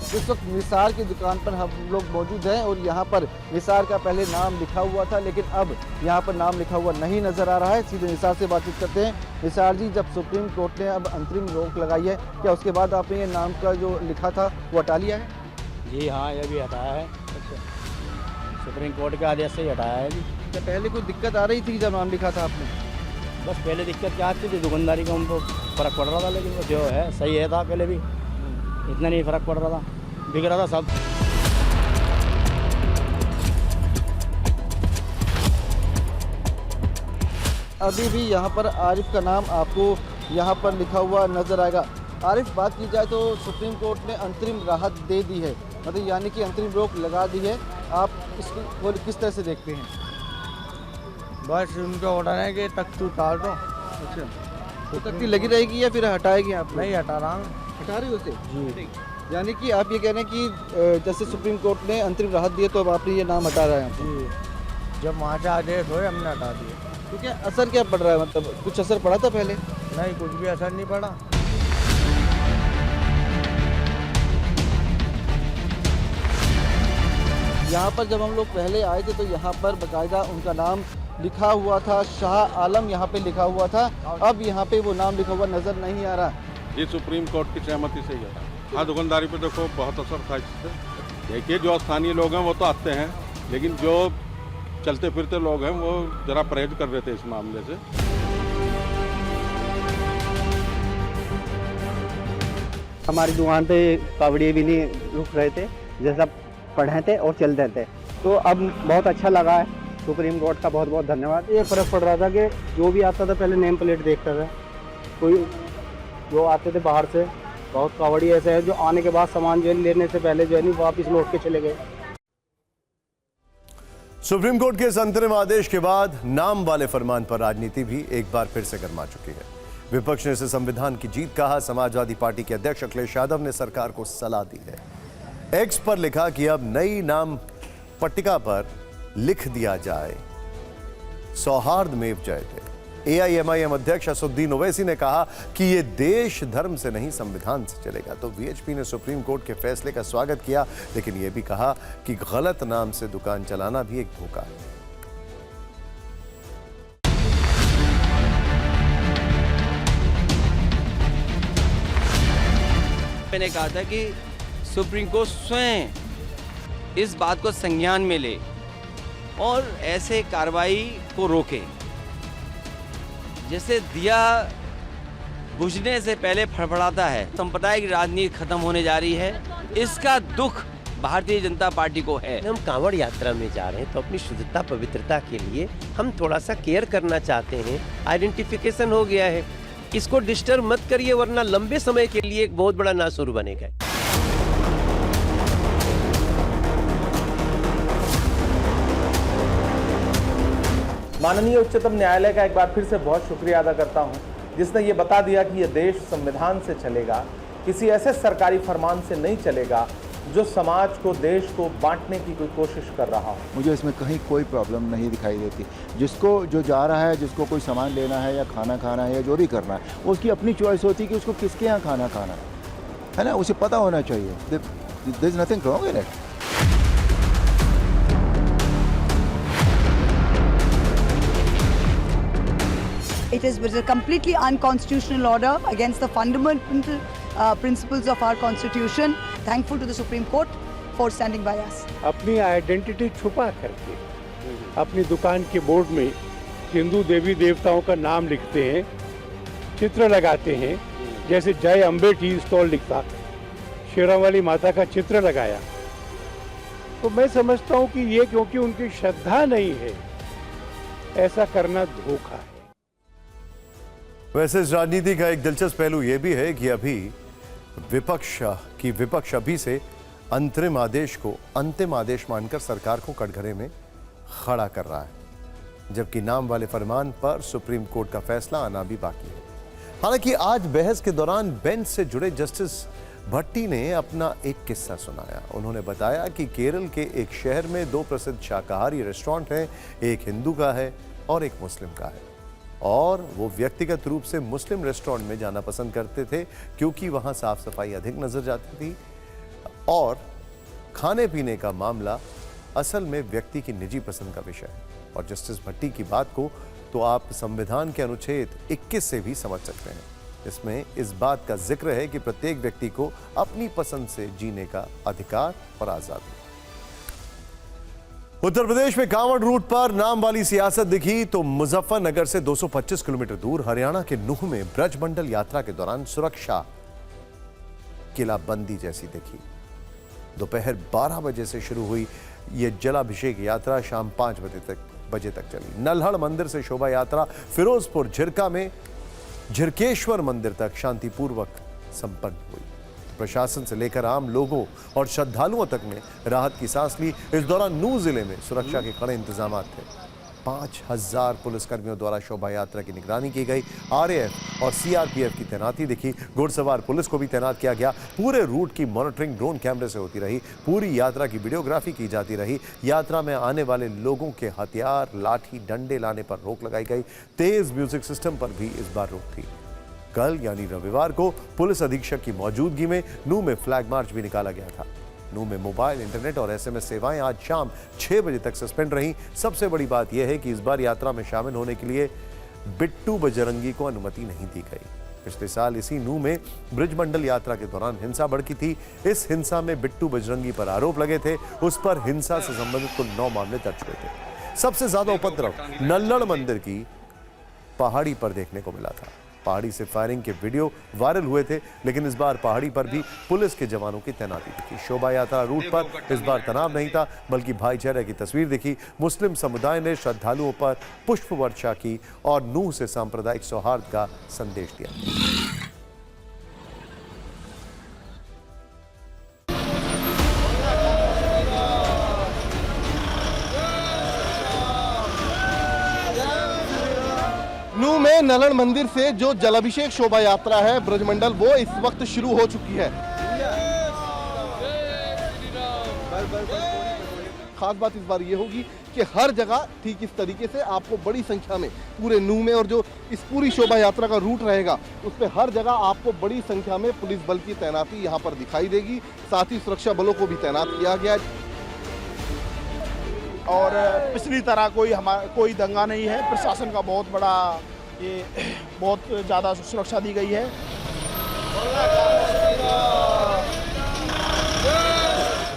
इस वक्त निसार की दुकान पर हम लोग मौजूद हैं और यहाँ पर निसार का पहले नाम लिखा हुआ था, लेकिन अब यहाँ पर नाम लिखा हुआ नहीं नज़र आ रहा है। सीधे निसार से बातचीत करते हैं। निसार जी, जब सुप्रीम कोर्ट ने अब अंतरिम रोक लगाई है, क्या उसके बाद आपने ये नाम का जो लिखा था वो हटा लिया है? जी हाँ, ये भी हटाया है। सुप्रीम कोर्ट के आदेश से ही हटाया है जी। क्या पहले कोई दिक्कत आ रही थी जब नाम लिखा था आपने? बस पहले दिक्कत क्या आती थी, दुकानदारी का उनको फ़र्क पड़ रहा था, लेकिन वो जो है सही है था, पहले भी इतना नहीं फ़र्क पड़ रहा था, बिक रहा था सब। अभी भी यहाँ पर आरिफ का नाम आपको यहाँ पर लिखा हुआ नज़र आएगा। आरिफ, बात की जाए तो सुप्रीम कोर्ट ने अंतरिम राहत दे दी है, मतलब यानी कि अंतरिम रोक लगा दी है, आप इसको किस तरह से देखते हैं? बस उनका ऑर्डर है कि तख्ती उतार दो। अच्छा, तो तख्ती लगी रहेगी या फिर हटाएगी आप? नहीं, हटा रहा हूँ। हटा रही हो उसे? जी। यानी कि आप ये कह रहे हैं कि जैसे सुप्रीम कोर्ट ने अंतरिम राहत दी है तो अब आपने ये नाम हटा रहे हैं? जी, जब वहाँ से आदेश हुए हमने हटा दिए। तो क्या असर क्या पड़ रहा है, मतलब कुछ असर पड़ा था पहले? नहीं, कुछ भी असर नहीं पड़ा। यहाँ पर जब हम लोग पहले आए थे तो यहाँ पर बाकायदा उनका नाम लिखा हुआ था, शाह आलम यहाँ पे लिखा हुआ था। अब यहाँ पे वो नाम लिखा हुआ नज़र नहीं आ रहा। ये सुप्रीम कोर्ट की सहमति से ही है। हाँ, दुकानदारी पे देखो बहुत असर था इससे। देखिए, जो स्थानीय लोग हैं वो तो आते हैं, लेकिन जो चलते फिरते लोग हैं वो ज़रा परहेज कर रहे थे इस मामले से। हमारी दुकान पे कावड़िए भी नहीं रुक रहे थे, जैसा पढ़े थे और चल रहे थे, तो अब बहुत अच्छा लगा है। सुप्रीम कोर्ट का बहुत बहुत धन्यवाद। ये फ़र्क पड़ रहा था कि जो भी आता था पहले नेम प्लेट देखता था, कोई जो आते थे बाहर से, बहुत कावड़ी ऐसे है जो आने के बाद सामान जो है लेने से पहले जो है नहीं वापस लौट के चले गए। सुप्रीम कोर्ट के इस अंतरिम आदेश के बाद नाम वाले फरमान पर राजनीति भी एक बार फिर से गर्मा चुकी है। विपक्ष ने इसे संविधान की जीत कहा। समाजवादी पार्टी के अध्यक्ष अखिलेश यादव ने सरकार को सलाह दी है। एक्स पर लिखा कि अब नई नाम पट्टिका पर लिख दिया जाए सौहार्दमेव जयते। एआईएमआईएम अध्यक्ष असदुद्दीन ओवैसी ने कहा कि यह देश धर्म से नहीं संविधान से चलेगा। तो वीएचपी ने सुप्रीम कोर्ट के फैसले का स्वागत किया, लेकिन यह भी कहा कि गलत नाम से दुकान चलाना भी एक धोखा है। मैंने कहा था कि सुप्रीम कोर्ट स्वयं इस बात को संज्ञान में ले और ऐसे कार्रवाई को रोके। जैसे दिया बुझने से पहले फड़फड़ाता है, सांप्रदायिक राजनीति खत्म होने जा रही है, इसका दुख भारतीय जनता पार्टी को है। हम कांवड़ यात्रा में जा रहे हैं तो अपनी शुद्धता पवित्रता के लिए हम थोड़ा सा केयर करना चाहते हैं। आइडेंटिफिकेशन हो गया है, इसको डिस्टर्ब मत करिए वरना लंबे समय के लिए एक बहुत बड़ा नासुर बनेगा। माननीय उच्चतम न्यायालय का एक बार फिर से बहुत शुक्रिया अदा करता हूं, जिसने ये बता दिया कि ये देश संविधान से चलेगा, किसी ऐसे सरकारी फरमान से नहीं चलेगा जो समाज को, देश को बांटने की कोई कोशिश कर रहा हो। मुझे इसमें कहीं कोई प्रॉब्लम नहीं दिखाई देती। जिसको जो जा रहा है, जिसको कोई सामान लेना है या खाना खाना है या जो भी करना है, उसकी अपनी चॉइस होती है कि उसको किसके यहाँ खाना खाना है ना, उसे पता होना चाहिए। There is nothing wrong in it. It is a completely unconstitutional order against the fundamental principles of our constitution. Thankful to the Supreme Court for standing by us. अपनी आइडेंटिटी छुपा करके अपनी दुकान के बोर्ड में हिंदू देवी देवताओं का नाम लिखते हैं, चित्र लगाते हैं। जैसे जय अम्बे टी स्टॉल लिखा, शेरावाली माता का चित्र लगाया। तो मैं समझता हूँ कि ये क्योंकि उनकी श्रद्धा नहीं है, ऐसा करना धोखा है। वैसे इस राजनीति का एक दिलचस्प पहलू यह भी है कि अभी विपक्ष अभी से अंतरिम आदेश को अंतिम आदेश मानकर सरकार को कटघरे में खड़ा कर रहा है, जबकि नाम वाले फरमान पर सुप्रीम कोर्ट का फैसला आना भी बाकी है। हालांकि आज बहस के दौरान बेंच से जुड़े जस्टिस भट्टी ने अपना एक किस्सा सुनाया। उन्होंने बताया कि केरल के एक शहर में दो प्रसिद्ध शाकाहारी रेस्टोरेंट हैं, एक हिंदू का है और एक मुस्लिम का है, और वो व्यक्तिगत रूप से मुस्लिम रेस्टोरेंट में जाना पसंद करते थे क्योंकि वहाँ साफ सफाई अधिक नजर जाती थी और खाने पीने का मामला असल में व्यक्ति की निजी पसंद का विषय है। और जस्टिस भट्टी की बात को तो आप संविधान के अनुच्छेद 21 से भी समझ सकते हैं। इसमें इस बात का जिक्र है कि प्रत्येक व्यक्ति को अपनी पसंद से जीने का अधिकार और आजादी। उत्तर प्रदेश में कांवड़ रूट पर नाम वाली सियासत दिखी तो मुजफ्फरनगर से 225 किलोमीटर दूर हरियाणा के नूह में ब्रजमंडल यात्रा के दौरान सुरक्षा किलाबंदी जैसी दिखी। दोपहर 12 बजे से शुरू हुई यह जलाभिषेक यात्रा शाम 5 बजे तक चली। नल्हड़ मंदिर से शोभा यात्रा फिरोजपुर झिरका में झिरकेश्वर मंदिर तक शांतिपूर्वक संपन्न हुई। प्रशासन से लेकर आम लोगों और श्रद्धालुओं तक ने राहत की सांस ली। इस दौरान नूह जिले में सुरक्षा के कड़े इंतजाम थे। 5000 पुलिसकर्मियों द्वारा शोभा यात्रा की निगरानी की गई। आरएएफ और सीआरपीएफ की तैनाती दिखी। घुड़सवार पुलिस को भी तैनात किया गया। पूरे रूट की मॉनिटरिंग ड्रोन कैमरे से होती रही। पूरी यात्रा की वीडियोग्राफी की जाती रही। यात्रा में आने वाले लोगों के हथियार, लाठी, डंडे लाने पर रोक लगाई गई। तेज म्यूजिक सिस्टम पर भी इस बार रोक थी। कल यानी रविवार को पुलिस अधीक्षक की मौजूदगी में नूह में फ्लैग मार्च भी निकाला गया था। नूह में मोबाइल, इंटरनेट और एसएमएस सेवाएं आज शाम 6 बजे तक सस्पेंड रहीं। सबसे बड़ी बात यह है कि इस बार यात्रा में शामिल होने के लिए बिट्टू बजरंगी को अनुमति नहीं दी गई। पिछले साल इसी नूह में ब्रजमंडल यात्रा के दौरान हिंसा भड़की थी। इस हिंसा में बिट्टू बजरंगी पर आरोप लगे थे। उस पर हिंसा से संबंधित कुल 9 मामले दर्ज हुए थे। सबसे ज्यादा उपद्रव नल्हड़ मंदिर की पहाड़ी पर देखने को मिला था। पहाड़ी से फायरिंग के वीडियो वायरल हुए थे, लेकिन इस बार पहाड़ी पर भी पुलिस के जवानों की तैनाती दिखी। शोभा यात्रा रूट पर इस बार तनाव नहीं था, बल्कि भाईचारे की तस्वीर दिखी। मुस्लिम समुदाय ने श्रद्धालुओं पर पुष्प वर्षा की और नूह से सांप्रदायिक सौहार्द का संदेश दिया। नूह में नलन मंदिर से जो जलाभिषेक शोभा यात्रा है ब्रजमंडल, वो इस वक्त शुरू हो चुकी है। खास बात इस बार ये होगी कि हर जगह ठीक इस तरीके से आपको बड़ी संख्या में पूरे नूह में, और जो इस पूरी शोभा यात्रा का रूट रहेगा उस पर हर जगह आपको बड़ी संख्या में पुलिस बल की तैनाती यहाँ पर दिखाई देगी। साथ ही सुरक्षा बलों को भी तैनात किया गया है। और पिछली तरह कोई दंगा नहीं है। प्रशासन का बहुत बड़ा बहुत ज़्यादा सुरक्षा दी गई है।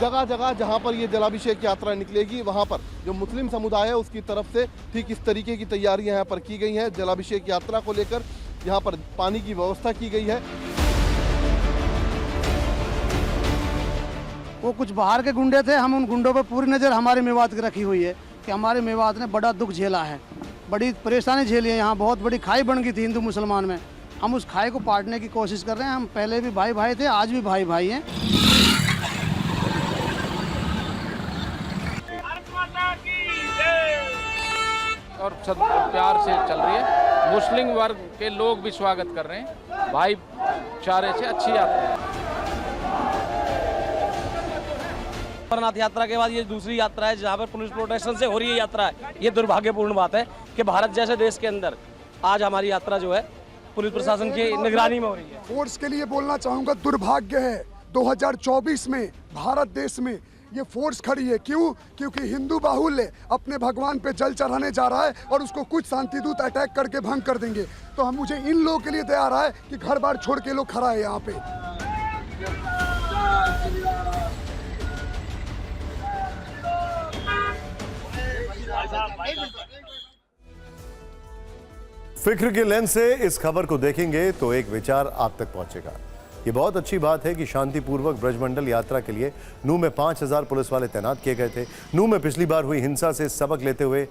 जगह जगह जहां पर ये जलाभिषेक यात्रा निकलेगी, वहां पर जो मुस्लिम समुदाय है उसकी तरफ से ठीक इस तरीके की तैयारियां यहाँ पर की गई हैं। जलाभिषेक यात्रा को लेकर यहाँ पर पानी की व्यवस्था की गई है। वो कुछ बाहर के गुंडे थे, हम उन गुंडों पर पूरी नज़र हमारे मेवात की रखी हुई है कि हमारे मेवात ने बड़ा दुख झेला है, बड़ी परेशानी झेली है। यहाँ बहुत बड़ी खाई बन गई थी हिंदू मुसलमान में। हम उस खाई को पाटने की कोशिश कर रहे हैं। हम पहले भी भाई भाई थे, आज भी भाई भाई हैं। और प्यार से चल रही है। मुस्लिम वर्ग के लोग भी स्वागत कर रहे हैं। भाईचारे से अच्छी यात्रा है। अमरनाथ यात्रा के बाद ये दूसरी यात्रा है जहाँ पर पुलिस प्रोटेक्शन से हो रही है यात्रा है। ये दुर्भाग्यपूर्ण बात है कि भारत जैसे देश के अंदर आज हमारी यात्रा जो है पुलिस प्रशासन की निगरानी में हो रही है। फोर्स के लिए बोलना चाहूँगा, दुर्भाग्य है 2024 में भारत देश में ये फोर्स खड़ी है। क्यों? क्योंकि हिंदू बाहुल्य अपने भगवान पे जल चढ़ाने जा रहा है और उसको कुछ शांतिदूत अटैक करके भंग कर देंगे। तो हम मुझे इन लोगों के लिए दया आ रहा है कि घर बार छोड़ के लोग खड़ा है यहाँ पे। फिक्र के लेंस से इस खबर को देखेंगे तो एक विचार आप तक पहुंचेगा। ये बहुत अच्छी बात है कि शांतिपूर्वक ब्रजमंडल यात्रा के लिए नूह में 5000 पुलिस वाले तैनात किए गए थे। नूह में पिछली बार हुई हिंसा से सबक लेते हुए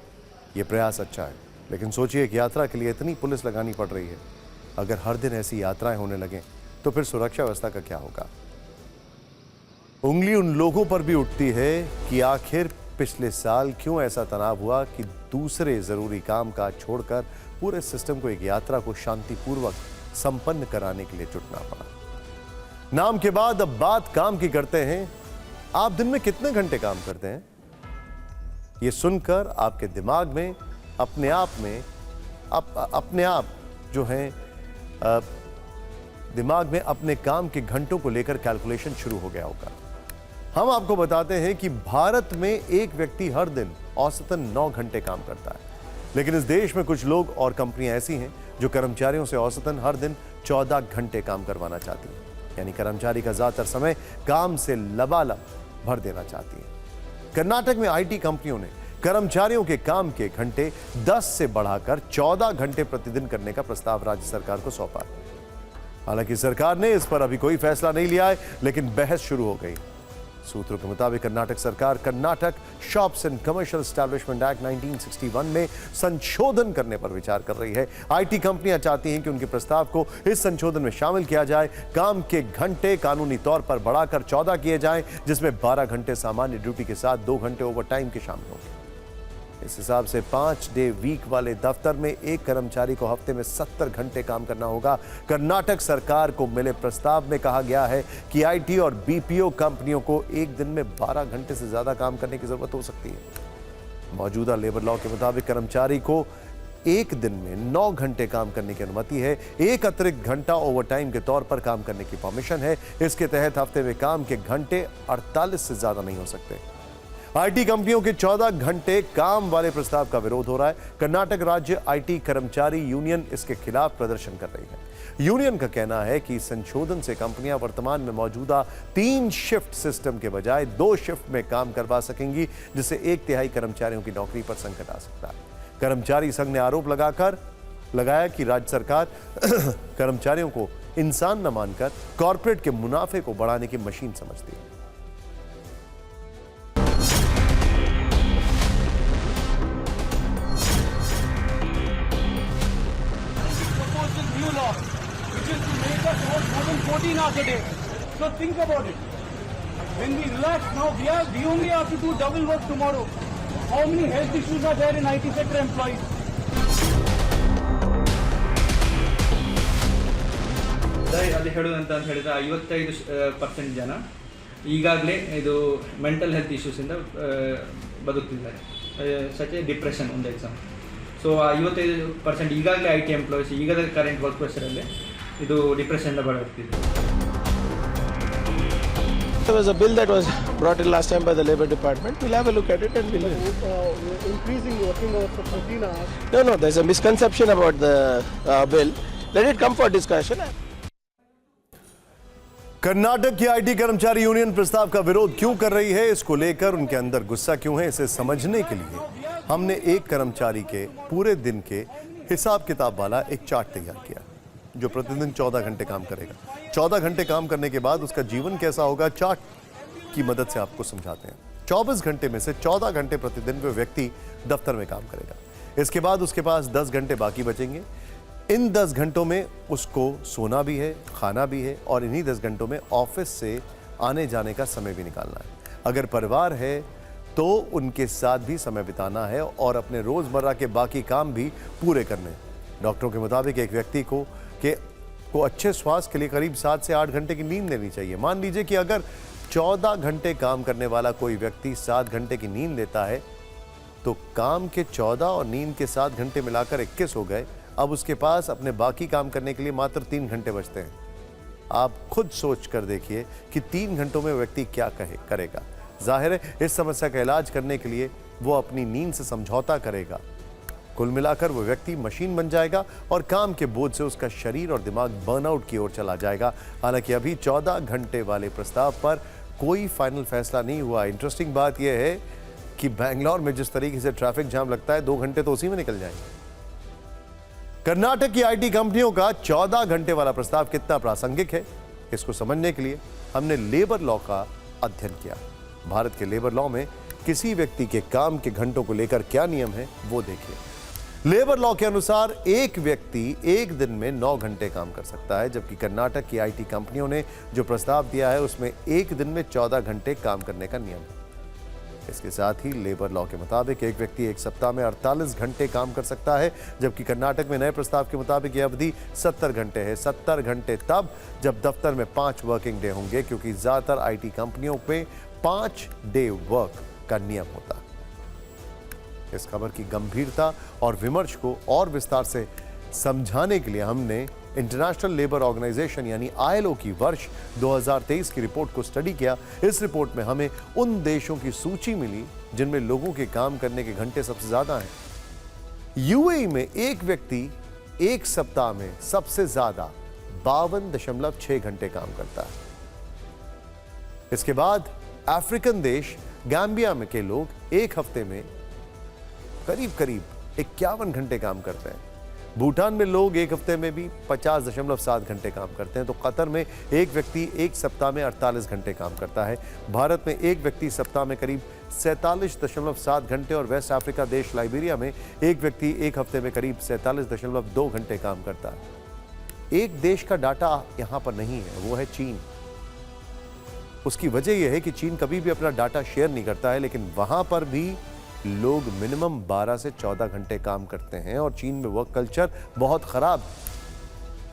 ये प्रयास अच्छा है, लेकिन सोचिए कि यात्रा के लिए इतनी पुलिस लगानी पड़ रही है। अगर हर दिन ऐसी यात्राएं होने लगें तो फिर सुरक्षा व्यवस्था का क्या होगा? उंगली उन लोगों पर भी उठती है कि आखिर पिछले साल क्यों ऐसा तनाव हुआ कि दूसरे जरूरी काम काज छोड़कर पूरे सिस्टम को एक यात्रा को शांतिपूर्वक संपन्न कराने के लिए जुटना पड़ा। नाम के बाद अब बात काम की करते हैं। आप दिन में कितने घंटे काम करते हैं? ये सुनकर आपके दिमाग में अपने आप जो है दिमाग में अपने काम के घंटों को लेकर कैलकुलेशन शुरू हो गया होगा। हम आपको बताते हैं कि भारत में एक व्यक्ति हर दिन औसतन 9 घंटे काम करता है, लेकिन इस देश में कुछ लोग और कंपनियां ऐसी हैं जो कर्मचारियों से औसतन हर दिन 14 घंटे काम करवाना चाहती हैं। यानी कर्मचारी का ज्यादातर समय काम से लबालब भर देना चाहती है। कर्नाटक में आईटी कंपनियों ने कर्मचारियों के काम के घंटे 10 से बढ़ाकर 14 घंटे प्रतिदिन करने का प्रस्ताव राज्य सरकार को सौंपा। हालांकि सरकार ने इस पर अभी कोई फैसला नहीं लिया है, लेकिन बहस शुरू हो गई। सूत्रों के मुताबिक कर्नाटक सरकार Karnataka shops and commercial establishment act 1961 में संशोधन करने पर विचार कर रही है। आईटी कंपनियां चाहती हैं कि उनके प्रस्ताव को इस संशोधन में शामिल किया जाए। काम के घंटे कानूनी तौर पर बढ़ाकर 14 किए जाएं, जिसमें 12 घंटे सामान्य ड्यूटी के साथ 2 घंटे ओवरटाइम के शामिल होंगे। इस हिसाब से 5 डे वीक वाले दफ्तर में एक कर्मचारी को हफ्ते में 70 घंटे काम करना होगा। कर्नाटक सरकार को मिले प्रस्ताव में कहा गया है कि आईटी और बीपीओ कंपनियों को एक दिन में 12 घंटे से ज्यादा काम करने की जरूरत हो सकती है। मौजूदा लेबर लॉ के मुताबिक कर्मचारी को एक दिन में 9 घंटे काम करने की अनुमति है। एक अतिरिक्त घंटा ओवरटाइम के तौर पर काम करने की परमिशन है। इसके तहत हफ्ते में काम के घंटे 48 से ज्यादा नहीं हो सकते। आईटी कंपनियों के 14 घंटे काम वाले प्रस्ताव का विरोध हो रहा है। कर्नाटक राज्य आईटी कर्मचारी यूनियन इसके खिलाफ प्रदर्शन कर रही है। यूनियन का कहना है कि संशोधन से कंपनियां वर्तमान में मौजूदा 3 शिफ्ट सिस्टम के बजाय 2 शिफ्ट में काम करवा सकेंगी, जिससे 1/3 कर्मचारियों की नौकरी पर संकट आ सकता है। कर्मचारी संघ ने आरोप लगाकर लगाया कि राज्य सरकार कर्मचारियों को इंसान न मानकर कॉरपोरेट के मुनाफे को बढ़ाने की मशीन समझती है। So think about it. When we relax now, we only have to do double work tomorrow. How many health issues are there in IT sector employees? ಅಲ್ಲಿ ಹೇಳೋದಂತ ಅಂತ ಹೇಳಿದ್ರೆ 55% ಜನ ಈಗಾಗಲೇ ಇದು ಮೆಂಟಲ್ ಹೆಲ್ತ್ ಇಶ್ಯೂಸಿಂದ ಬದುಕ್ತಿದ್ದಾರೆ. ಸಚ್ ಎ ಡಿಪ್ರೆಷನ್ ಒಂದು exam. So 55% ಈಗಾಗಲೇ IT ಎಂಪ್ಲಾಯೀಸ್ ಈಗದ ಕರೆಂಟ್ ವರ್ಕ್ ಪ್ರೆಷರಲ್ಲಿ ಇದು ಡಿಪ್ರೆಷನ್ನಿಂದ ಬಳಲ್ತಿದೆ. There was a bill that was brought in last time by the Labour Department. We'll have a look at it and we'll... Increasing working hours for 14 hours. No, there's a misconception about the bill. Let it come for discussion. Karnataka की IT कर्मचारी union प्रस्ताव का विरोध क्यों कर रही है, इसको लेकर उनके अंदर गुस्सा क्यों है, इसे समझने के लिए हमने एक कर्मचारी के पूरे दिन के हिसाब किताब वाला एक चार्ट तैयार किया जो प्रतिदिन 14 घंटे काम करेगा। 14 घंटे काम करने के बाद उसका जीवन कैसा होगा, चार्ट की मदद से आपको समझाते हैं। 24 घंटे में से 14 घंटे प्रतिदिन वो व्यक्ति दफ्तर में काम करेगा। इसके बाद उसके पास 10 घंटे बाकी बचेंगे। इन 10 घंटों में उसको सोना भी है, खाना भी है और इन्हीं 10 घंटों में ऑफिस से आने जाने का समय भी निकालना है। अगर परिवार है तो उनके साथ भी समय बिताना है और अपने रोजमर्रा के बाकी काम भी पूरे करने हैं। डॉक्टरों के मुताबिक एक व्यक्ति को अच्छे स्वास्थ्य के लिए करीब 7 से 8 घंटे की नींद लेनी चाहिए। मान लीजिए कि अगर 14 घंटे काम करने वाला कोई व्यक्ति 7 घंटे की नींद लेता है तो काम के 14 और नींद के 7 घंटे मिलाकर 21 हो गए। अब उसके पास अपने बाकी काम करने के लिए मात्र 3 घंटे बचते हैं। आप खुद सोच कर देखिए कि 3 घंटों में व्यक्ति क्या करेगा। जाहिर है इस समस्या का इलाज करने के लिए वो अपनी नींद से समझौता करेगा। कुल मिलाकर वो व्यक्ति मशीन बन जाएगा और काम के बोझ से उसका शरीर और दिमाग बर्नआउट की ओर चला जाएगा। हालांकि अभी 14 घंटे वाले प्रस्ताव पर कोई फाइनल फैसला नहीं हुआ। इंटरेस्टिंग बात यह है कि बेंगलोर में जिस तरीके से ट्रैफिक जाम लगता है 2 घंटे तो उसी में निकल जाएंगे। कर्नाटक की IT कंपनियों का 14 घंटे वाला प्रस्ताव कितना प्रासंगिक है, इसको समझने के लिए हमने लेबर लॉ का अध्ययन किया। भारत के लेबर लॉ में किसी व्यक्ति के काम के घंटों को लेकर क्या नियम है वो देखिए। लेबर लॉ के अनुसार एक व्यक्ति एक दिन में 9 घंटे काम कर सकता है, जबकि कर्नाटक की IT कंपनियों ने जो प्रस्ताव दिया है उसमें एक दिन में 14 घंटे काम करने का नियम है। इसके साथ ही लेबर लॉ के मुताबिक एक व्यक्ति एक सप्ताह में 48 घंटे काम कर सकता है, जबकि कर्नाटक में नए प्रस्ताव के मुताबिक यह अवधि 70 घंटे है। 70 घंटे तब जब दफ्तर में 5 वर्किंग डे होंगे, क्योंकि ज्यादातर IT कंपनियों पे 5 डे वर्क का नियम होता है। इस खबर की गंभीरता और विमर्श को और विस्तार से समझाने के लिए हमने इंटरनेशनल लेबर ऑर्गेनाइजेशन यानी ILO की वर्ष 2023 की रिपोर्ट को स्टडी किया। इस रिपोर्ट में हमें उन देशों की सूची मिली जिनमें लोगों के काम करने के घंटे सबसे ज्यादा हैं। UAE में एक व्यक्ति एक सप्ताह में सबसे ज्यादा 52.6 घंटे काम करता है। इसके बाद अफ्रीकन देश गैम्बिया में के लोग एक हफ्ते में करीब 51 घंटे काम करते हैं। भूटान में लोग एक हफ्ते में भी 50.7 घंटे काम करते हैं। तो कतर में एक व्यक्ति एक सप्ताह में 48 घंटे काम करता है। भारत में एक व्यक्ति सप्ताह में करीब 47.7 घंटे और वेस्ट अफ्रीका देश लाइबेरिया में एक व्यक्ति एक हफ्ते में करीब 47.2 घंटे काम करता है। एक देश का डाटा यहां पर नहीं है, वो है चीन। उसकी वजह यह है कि चीन कभी भी अपना डाटा शेयर नहीं करता है, लेकिन वहां पर भी लोग मिनिमम 12 से 14 घंटे काम करते हैं और चीन में वर्क कल्चर बहुत खराब।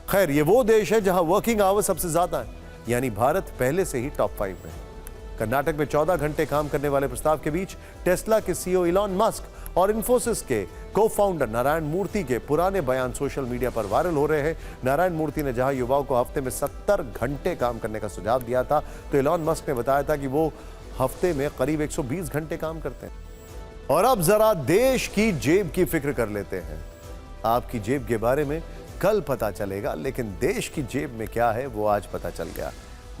खैर, ये वो देश है जहां वर्किंग आवर सबसे ज्यादा है, यानी भारत पहले से ही टॉप 5 में है। कर्नाटक में 14 घंटे काम करने वाले प्रस्ताव के बीच टेस्ला के CEO इलॉन मस्क और इन्फोसिस के को-फाउंडर नारायण मूर्ति के पुराने बयान सोशल मीडिया पर वायरल हो रहे हैं। नारायण मूर्ति ने जहां युवाओं को हफ्ते में 70 घंटे काम करने का सुझाव दिया था, तो इलॉन मस्क ने बताया था कि वो हफ्ते में करीब 120 घंटे काम करते हैं। और अब जरा देश की जेब की फिक्र कर लेते हैं। आपकी जेब के बारे में कल पता चलेगा, लेकिन देश की जेब में क्या है वो आज पता चल गया।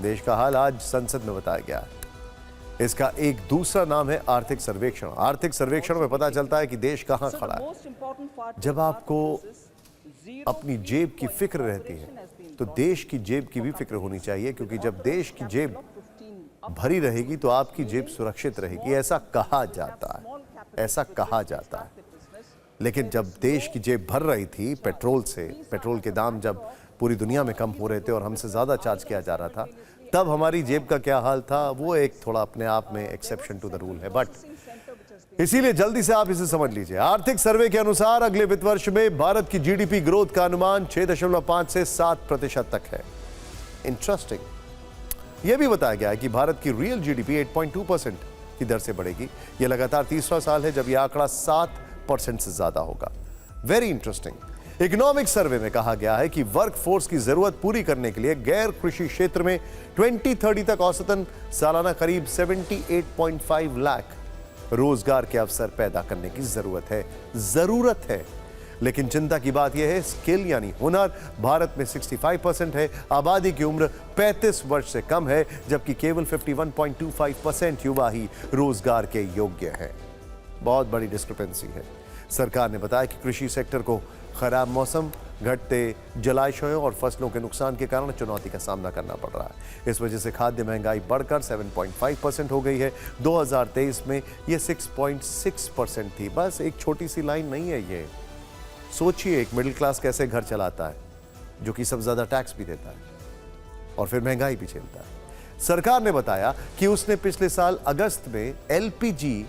देश का हाल आज संसद में बताया गया। इसका एक दूसरा नाम है आर्थिक सर्वेक्षण। आर्थिक सर्वेक्षण में पता चलता है कि देश कहां खड़ा है। जब आपको अपनी जेब की फिक्र रहती है तो देश की जेब की भी फिक्र होनी चाहिए, क्योंकि जब देश की जेब भरी रहेगी तो आपकी जेब सुरक्षित रहेगी, ऐसा कहा जाता है, ऐसा कहा जाता है। लेकिन जब देश की जेब भर रही थी पेट्रोल से, पेट्रोल के दाम जब पूरी दुनिया में कम हो रहे थे और हमसे ज़्यादा चार्ज किया जा रहा था, तब हमारी जेब का क्या हाल था, वो एक थोड़ा अपने आप में एक्सेप्शन टू द रूल है। बट इसीलिए जल्दी से आप इसे समझ लीजिए। आर्थिक सर्वे के अनुसार अगले वित्त वर्ष में भारत की जीडीपी ग्रोथ का अनुमान 6.5 से 7% तक है। इंटरेस्टिंग। यह भी बताया गया है कि भारत की रियल जीडीपी 8.2% की दर से बढ़ेगी। यह लगातार तीसरा साल है जब यह आंकड़ा 7% से ज्यादा होगा। Very interesting. इकोनॉमिक सर्वे में कहा गया है कि वर्कफोर्स की जरूरत पूरी करने के लिए गैर कृषि क्षेत्र में 2030 तक औसतन सालाना करीब 78.5 लाख रोजगार के अवसर पैदा करने की जरूरत है। लेकिन चिंता की बात यह है, स्किल यानी हुनर भारत में 65% है, आबादी की उम्र 35 वर्ष से कम है, जबकि केवल 51.25% युवा ही रोजगार के योग्य हैं। बहुत बड़ी डिस्क्रिपेंसी है। सरकार ने बताया कि कृषि सेक्टर को खराब मौसम, घटते जलाशयों और फसलों के नुकसान के कारण चुनौती का सामना करना पड़ रहा है। इस वजह से खाद्य महंगाई बढ़कर 7.5% हो गई है। 2023 में यह 6.6% थी। बस एक छोटी सी लाइन नहीं है ये। सोचिए एक मिडिल क्लास कैसे घर चलाता है, जो कि सबसे ज्यादा टैक्स भी देता है और फिर महंगाई भी झेलता है। सरकार ने बताया कि उसने पिछले साल अगस्त में एलपीजी,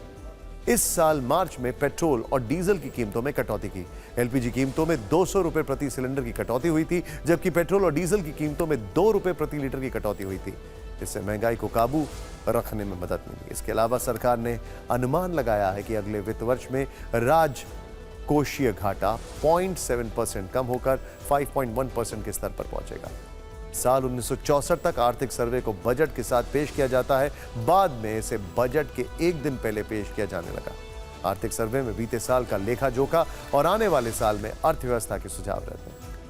इस साल मार्च में पेट्रोल और डीजल की कीमतों में कटौती की। एलपीजी कीमतों में 200 रुपए प्रति सिलेंडर की कटौती हुई थी, जबकि पेट्रोल और डीजल की कीमतों में 2 रुपए प्रति लीटर की कटौती हुई थी। इससे महंगाई को काबू रखने में मदद मिली। इसके अलावा सरकार ने अनुमान लगाया है कि अगले वित्त वर्ष में राजकोषीय घाटा 0.7% कम होकर 5.1% के स्तर पर पहुंचेगा। साल 1964 तक आर्थिक सर्वे को बजट के साथ पेश किया जाता है, बाद में इसे बजट के एक दिन पहले पेश किया जाने लगा। आर्थिक सर्वे में बीते साल का लेखा जोखा और आने वाले साल में अर्थव्यवस्था के सुझाव रहते हैं।